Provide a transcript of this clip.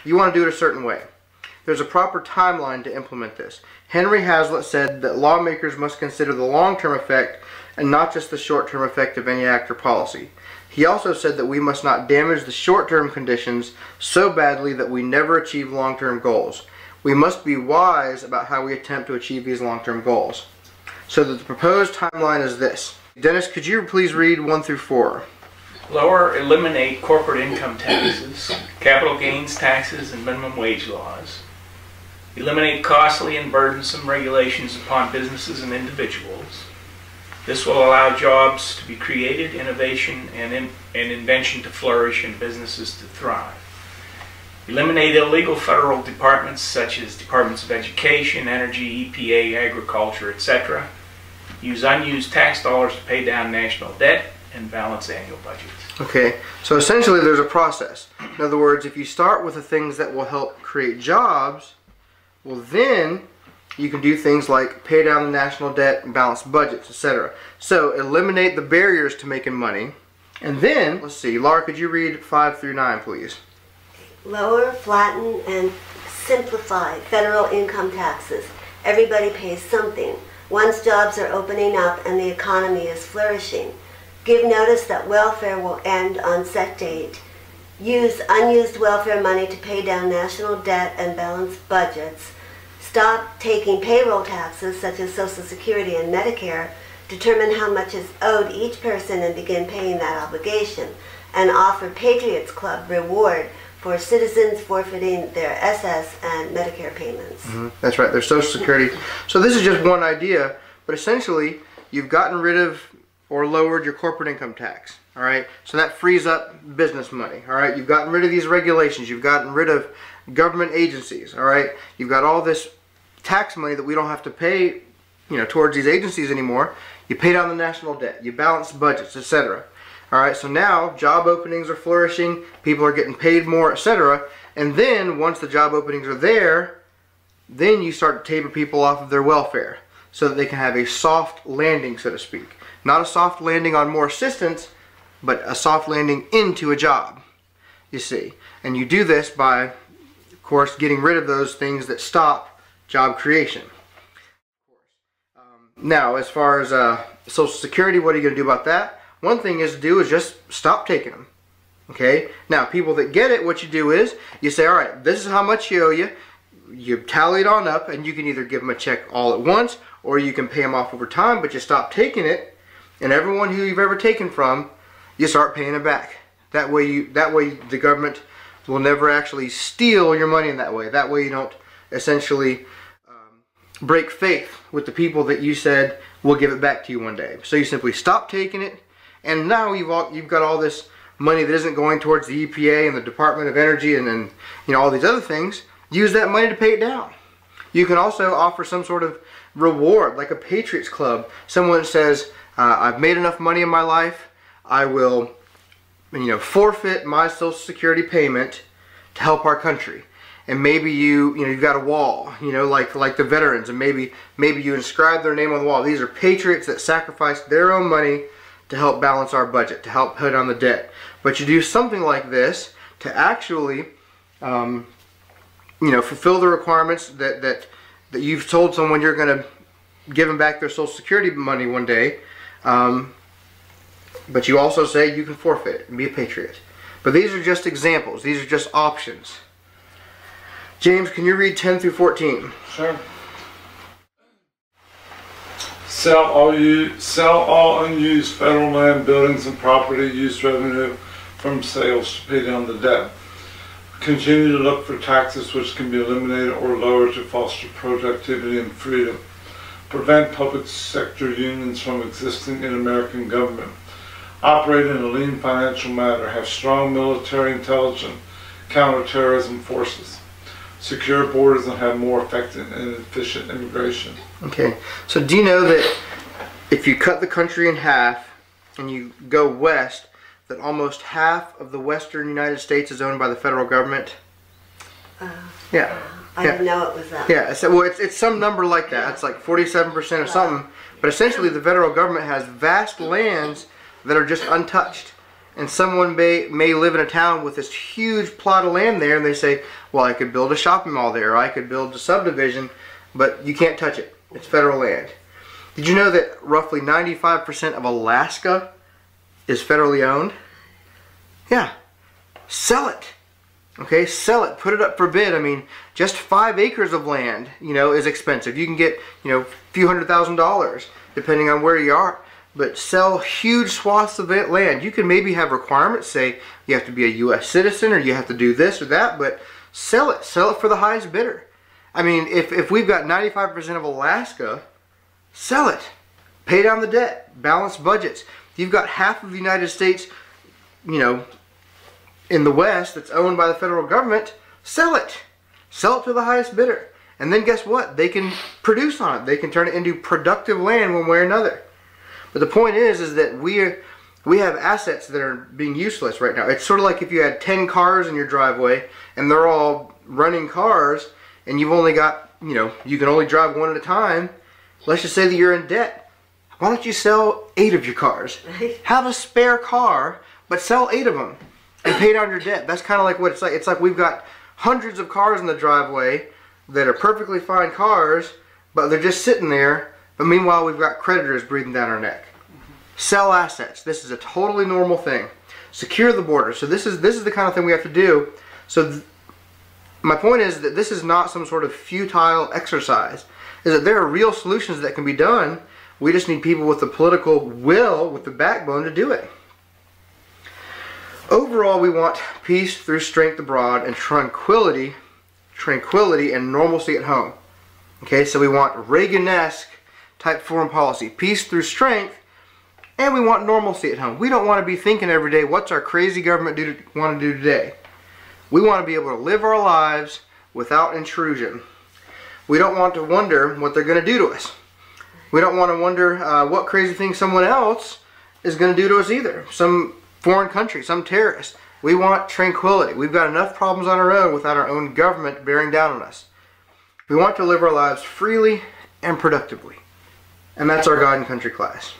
you want to do it a certain way. There's a proper timeline to implement this. Henry Hazlitt said that lawmakers must consider the long-term effect and not just the short-term effect of any act or policy. He also said that we must not damage the short-term conditions so badly that we never achieve long-term goals. We must be wise about how we attempt to achieve these long-term goals. So that the proposed timeline is this. Dennis, could you please read 1 through 4? Eliminate corporate income taxes, capital gains taxes, and minimum wage laws. Eliminate costly and burdensome regulations upon businesses and individuals. This will allow jobs to be created, innovation and invention to flourish, and businesses to thrive. Eliminate illegal federal departments such as Departments of Education, Energy, EPA, Agriculture, etc. Use unused tax dollars to pay down national debt and balance annual budgets. Okay, so essentially there's a process. In other words, if you start with the things that will help create jobs, well then you can do things like pay down the national debt and balance budgets, etc. So eliminate the barriers to making money. And then, let's see, Laura, could you read 5 through 9, please? Lower, flatten, and simplify federal income taxes. Everybody pays something. Once jobs are opening up and the economy is flourishing. Give notice that welfare will end on set date. Use unused welfare money to pay down national debt and balance budgets. Stop taking payroll taxes such as Social Security and Medicare. Determine how much is owed each person and begin paying that obligation. And offer Patriots Club reward for citizens forfeiting their SS and Medicare payments. That's right, their Social Security. So this is just one idea, but essentially you've gotten rid of or lowered your corporate income tax. All right, so that frees up business money. All right, you've gotten rid of these regulations. You've gotten rid of government agencies. All right, you've got all this tax money that we don't have to pay, towards these agencies anymore. You pay down the national debt. You balance budgets, etc. All right, so now job openings are flourishing. People are getting paid more, etc. And then once the job openings are there, then you start to taper people off of their welfare so that they can have a soft landing, so to speak. Not a soft landing on more assistance, but a soft landing into a job, you see. And you do this by, of course, getting rid of those things that stop job creation. Now, as far as Social Security, what are you going to do about that? One thing is to do is just stop taking them. Okay? Now, people that get it, what you do is, you say, all right, this is how much you owe you. You tally it on up, and you can either give them a check all at once, or you can pay them off over time, but you stop taking it, and everyone who you've ever taken from, you start paying it back. That way the government will never actually steal your money in that way. That way you don't essentially break faith with the people that you said will give it back to you one day. So you simply stop taking it, and now you've got all this money that isn't going towards the EPA and the Department of Energy and then all these other things. Use that money to pay it down. You can also offer some sort of reward, like a Patriots Club. Someone says, I've made enough money in my life, I will forfeit my Social Security payment to help our country. And maybe you've got a wall, like the veterans, and maybe you inscribe their name on the wall. These are patriots that sacrificed their own money to help balance our budget, to help pay down the debt. But you do something like this to actually fulfill the requirements that you've told someone you're going to give them back their Social Security money one day. But you also say you can forfeit it and be a patriot. But these are just examples. These are just options. James, can you read 10 through 14? Sure. Sell all unused federal land, buildings, and property. Use revenue from sales to pay down the debt. Continue to look for taxes which can be eliminated or lowered to foster productivity and freedom. Prevent public sector unions from existing in American government. Operate in a lean financial manner. Have strong military intelligence, counterterrorism forces. Secure borders and have more effective and efficient immigration. Okay, so do you know that if you cut the country in half and you go west, that almost half of the western United States is owned by the federal government? Yeah. I didn't know it was that. Yeah, so, well, it's some number like that. It's like 47% or something. But essentially the federal government has vast lands that are just untouched. And someone may live in a town with this huge plot of land there, and they say, well, I could build a shopping mall there, or I could build a subdivision, but you can't touch it. It's federal land. Did you know that roughly 95% of Alaska is federally owned? Yeah. Sell it. Okay, sell it. Put it up for bid. I mean, just 5 acres of land, is expensive. You can get, a few $100,000 depending on where you are. But sell huge swaths of land. You can maybe have requirements, say you have to be a U.S. citizen or you have to do this or that, but sell it. Sell it for the highest bidder. I mean, if we've got 95% of Alaska, sell it. Pay down the debt. Balance budgets. You've got half of the United States, in the West that's owned by the federal government, sell it. Sell it to the highest bidder. And then guess what? They can produce on it. They can turn it into productive land one way or another. But the point is that we have assets that are being useless right now. It's sort of like if you had 10 cars in your driveway and they're all running cars and you've only got, you can only drive one at a time. Let's just say that you're in debt. Why don't you sell 8 of your cars? Have a spare car, but sell 8 of them and pay down your debt. That's kind of like what it's like. It's like we've got hundreds of cars in the driveway that are perfectly fine cars, but they're just sitting there. But meanwhile, we've got creditors breathing down our neck. Sell assets. This is a totally normal thing. Secure the border. So this is the kind of thing we have to do. So my point is that this is not some sort of futile exercise. Is that there are real solutions that can be done. We just need people with the political will, with the backbone to do it. Overall, we want peace through strength abroad and tranquility and normalcy at home. Okay, so we want Reagan-esque type foreign policy. Peace through strength, and we want normalcy at home. We don't want to be thinking every day, what's our crazy government want to do today? We want to be able to live our lives without intrusion. We don't want to wonder what they're going to do to us. We don't want to wonder what crazy thing someone else is going to do to us either. Some foreign country, some terrorist. We want tranquility. We've got enough problems on our own without our own government bearing down on us. We want to live our lives freely and productively. And that's our God and Country class.